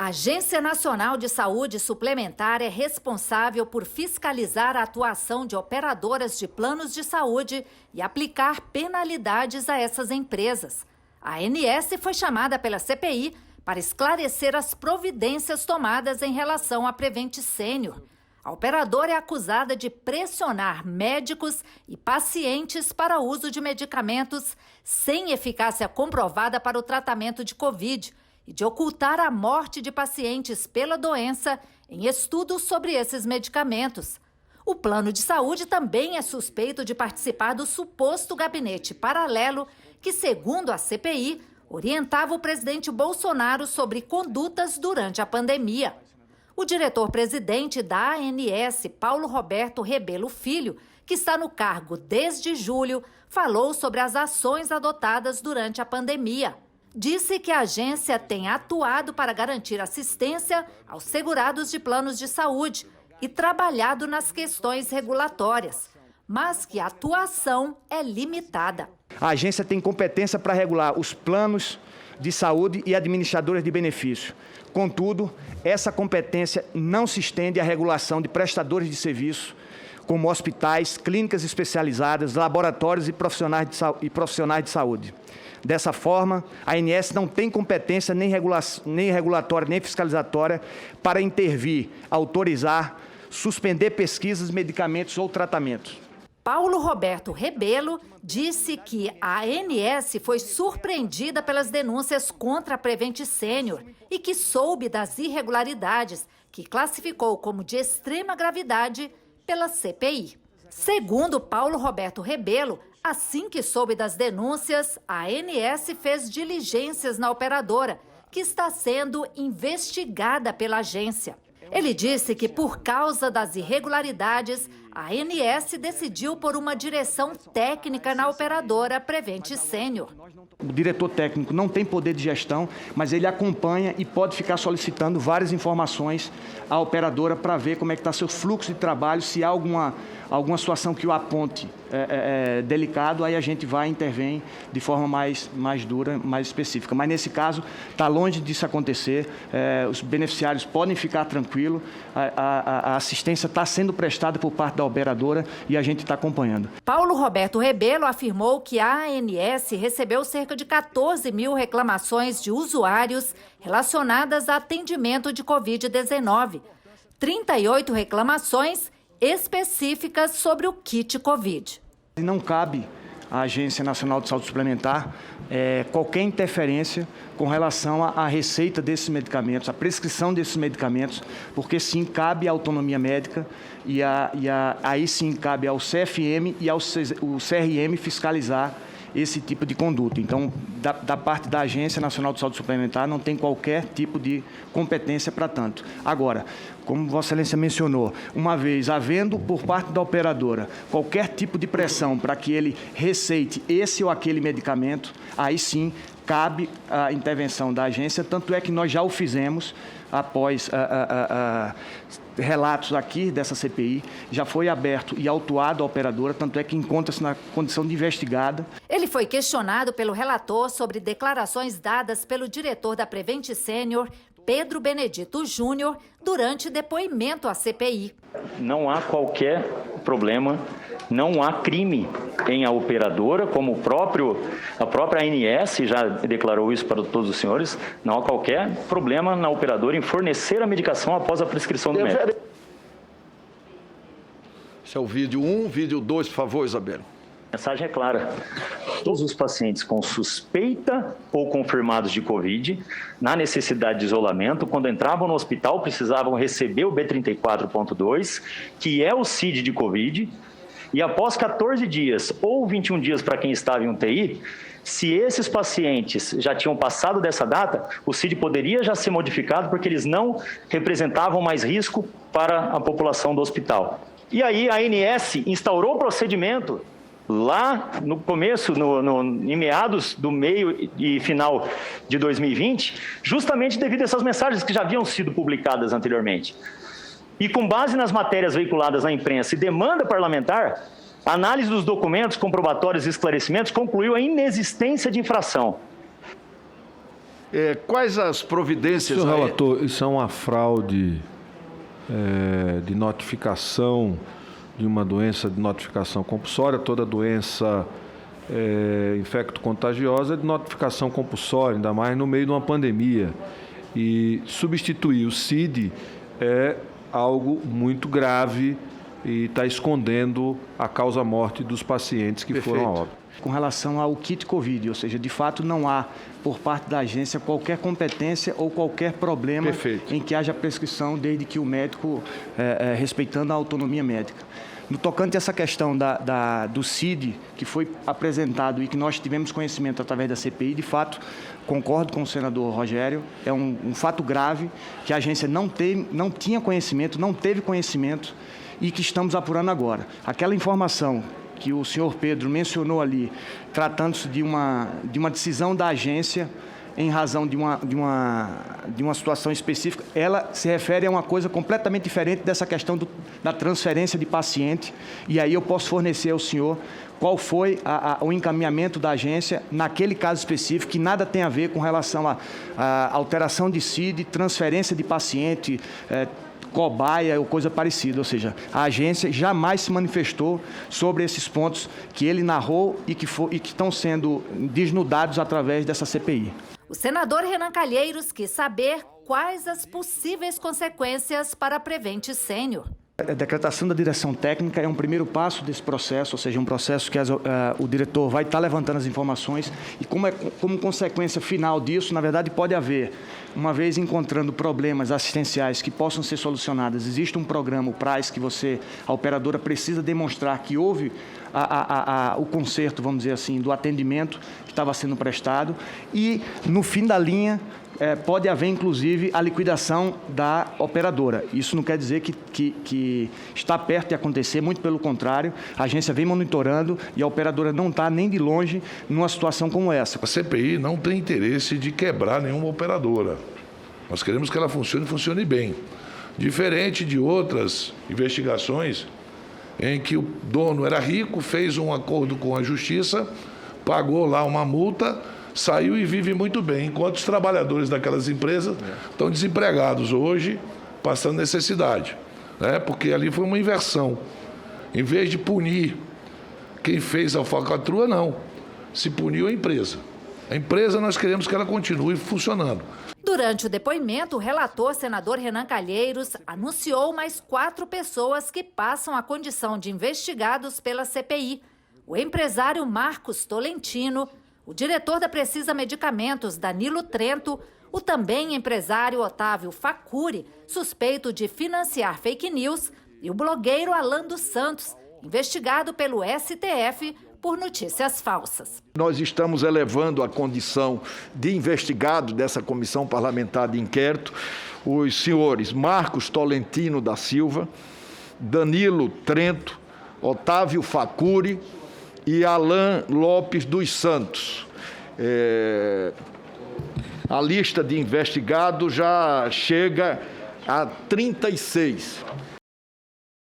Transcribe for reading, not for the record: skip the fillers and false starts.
A Agência Nacional de Saúde Suplementar é responsável por fiscalizar a atuação de operadoras de planos de saúde e aplicar penalidades a essas empresas. A ANS foi chamada pela CPI para esclarecer as providências tomadas em relação à Prevent Senior. A operadora é acusada de pressionar médicos e pacientes para o uso de medicamentos sem eficácia comprovada para o tratamento de Covid e de ocultar a morte de pacientes pela doença em estudos sobre esses medicamentos. O plano de saúde também é suspeito de participar do suposto gabinete paralelo que, segundo a CPI, orientava o presidente Bolsonaro sobre condutas durante a pandemia. O diretor-presidente da ANS, Paulo Roberto Rebelo Filho, que está no cargo desde julho, falou sobre as ações adotadas durante a pandemia. Disse que a agência tem atuado para garantir assistência aos segurados de planos de saúde e trabalhado nas questões regulatórias, mas que a atuação é limitada. A agência tem competência para regular os planos de saúde e administradores de benefício. Contudo, essa competência não se estende à regulação de prestadores de serviço, como hospitais, clínicas especializadas, laboratórios e profissionais de saúde. Dessa forma, a ANS não tem competência nem regulatória nem fiscalizatória para intervir, autorizar, suspender pesquisas, medicamentos ou tratamentos. Paulo Roberto Rebelo disse que a ANS foi surpreendida pelas denúncias contra a Prevent Senior e que soube das irregularidades, que classificou como de extrema gravidade pela CPI. Segundo Paulo Roberto Rebelo, assim que soube das denúncias, a ANS fez diligências na operadora, que está sendo investigada pela agência. Ele disse que, por causa das irregularidades, a ANS decidiu por uma direção técnica na operadora Prevent Senior. O diretor técnico não tem poder de gestão, mas ele acompanha e pode ficar solicitando várias informações à operadora para ver como é que está seu fluxo de trabalho, se há alguma situação que o aponte delicado, aí a gente vai e intervém de forma mais dura, mais específica. Mas nesse caso, está longe disso acontecer, os beneficiários podem ficar tranquilos, a assistência está sendo prestada por parte da operadora e a gente está acompanhando. Paulo Roberto Rebelo afirmou que a ANS recebeu cerca de 14 mil reclamações de usuários relacionadas a atendimento de Covid-19. 38 reclamações específicas sobre o kit Covid. Não cabe à Agência Nacional de Saúde Suplementar qualquer interferência com relação à receita desses medicamentos, à prescrição desses medicamentos, porque sim, cabe à autonomia médica e aí sim cabe ao CFM e ao CRM fiscalizar esse tipo de conduta. Então, da parte da Agência Nacional de Saúde Suplementar, não tem qualquer tipo de competência para tanto. Agora, como Vossa Excelência mencionou, uma vez havendo por parte da operadora qualquer tipo de pressão para que ele receite esse ou aquele medicamento, aí sim cabe a intervenção da agência, tanto é que nós já o fizemos após relatos aqui dessa CPI, já foi aberto e autuado a operadora, tanto é que encontra-se na condição de investigada. Ele foi questionado pelo relator sobre declarações dadas pelo diretor da Prevent Senior, Pedro Benedito Júnior, durante depoimento à CPI. Não há qualquer problema, não há crime em a operadora, como a própria ANS já declarou isso para todos os senhores, não há qualquer problema na operadora em fornecer a medicação após a prescrição do médico. Esse é o vídeo 1, vídeo 2, por favor, Isabela. A mensagem é clara. Todos os pacientes com suspeita ou confirmados de Covid, na necessidade de isolamento, quando entravam no hospital, precisavam receber o B34.2, que é o CID de Covid, e após 14 dias ou 21 dias para quem estava em UTI, se esses pacientes já tinham passado dessa data, o CID poderia já ser modificado porque eles não representavam mais risco para a população do hospital. E aí a ANS instaurou o procedimento lá no começo, em meados do meio e final de 2020, justamente devido a essas mensagens que já haviam sido publicadas anteriormente. E com base nas matérias veiculadas na imprensa e demanda parlamentar, a análise dos documentos comprobatórios e esclarecimentos concluiu a inexistência de infração. Quais as providências... Senhor relator, isso é uma fraude de notificação de uma doença de notificação compulsória. Toda doença infecto-contagiosa é de notificação compulsória, ainda mais no meio de uma pandemia. E substituir o CID é algo muito grave e está escondendo a causa-morte dos pacientes que foram a óbito. Com relação ao kit Covid, ou seja, de fato não há, por parte da agência, qualquer competência ou qualquer problema em que haja prescrição, desde que o médico, respeitando a autonomia médica. No tocante a essa questão do CID, que foi apresentado e que nós tivemos conhecimento através da CPI, de fato, concordo com o senador Rogério, é um fato grave que a agência não tinha conhecimento, não teve conhecimento e que estamos apurando agora. Aquela informação que o senhor Pedro mencionou ali, tratando-se de uma decisão da agência em razão de uma situação específica, ela se refere a uma coisa completamente diferente dessa questão da transferência de paciente, e aí eu posso fornecer ao senhor qual foi o encaminhamento da agência naquele caso específico, que nada tem a ver com relação à alteração de CID, transferência de paciente, cobaia ou coisa parecida, ou seja, a agência jamais se manifestou sobre esses pontos que ele narrou e que estão sendo desnudados através dessa CPI. O senador Renan Calheiros quis saber quais as possíveis consequências para a Prevent Sênior. A decretação da direção técnica é um primeiro passo desse processo, ou seja, um processo que o diretor vai estar levantando as informações e como consequência final disso, na verdade, pode haver, uma vez encontrando problemas assistenciais que possam ser solucionados, existe um programa, o PRAS, que a operadora precisa demonstrar que houve o conserto, vamos dizer assim, do atendimento que estava sendo prestado e, no fim da linha, pode haver, inclusive, a liquidação da operadora. Isso não quer dizer que está perto de acontecer, muito pelo contrário, a agência vem monitorando e a operadora não está nem de longe numa situação como essa. A CPI não tem interesse de quebrar nenhuma operadora. Nós queremos que ela funcione bem. Diferente de outras investigações em que o dono era rico, fez um acordo com a justiça, pagou lá uma multa, saiu e vive muito bem, enquanto os trabalhadores daquelas empresas estão desempregados hoje, passando necessidade, né? Porque ali foi uma inversão. Em vez de punir quem fez a falcatrua, não. Se puniu a empresa. A empresa, nós queremos que ela continue funcionando. Durante o depoimento, o relator, senador Renan Calheiros, anunciou mais 4 pessoas que passam a condição de investigados pela CPI. O empresário Marcos Tolentino, o diretor da Precisa Medicamentos, Danilo Trento, o também empresário Otávio Facuri, suspeito de financiar fake news, e o blogueiro Alan dos Santos, investigado pelo STF por notícias falsas. Nós estamos elevando a condição de investigado dessa comissão parlamentar de inquérito os senhores Marcos Tolentino da Silva, Danilo Trento, Otávio Facuri e Alan Lopes dos Santos. A lista de investigados já chega a 36.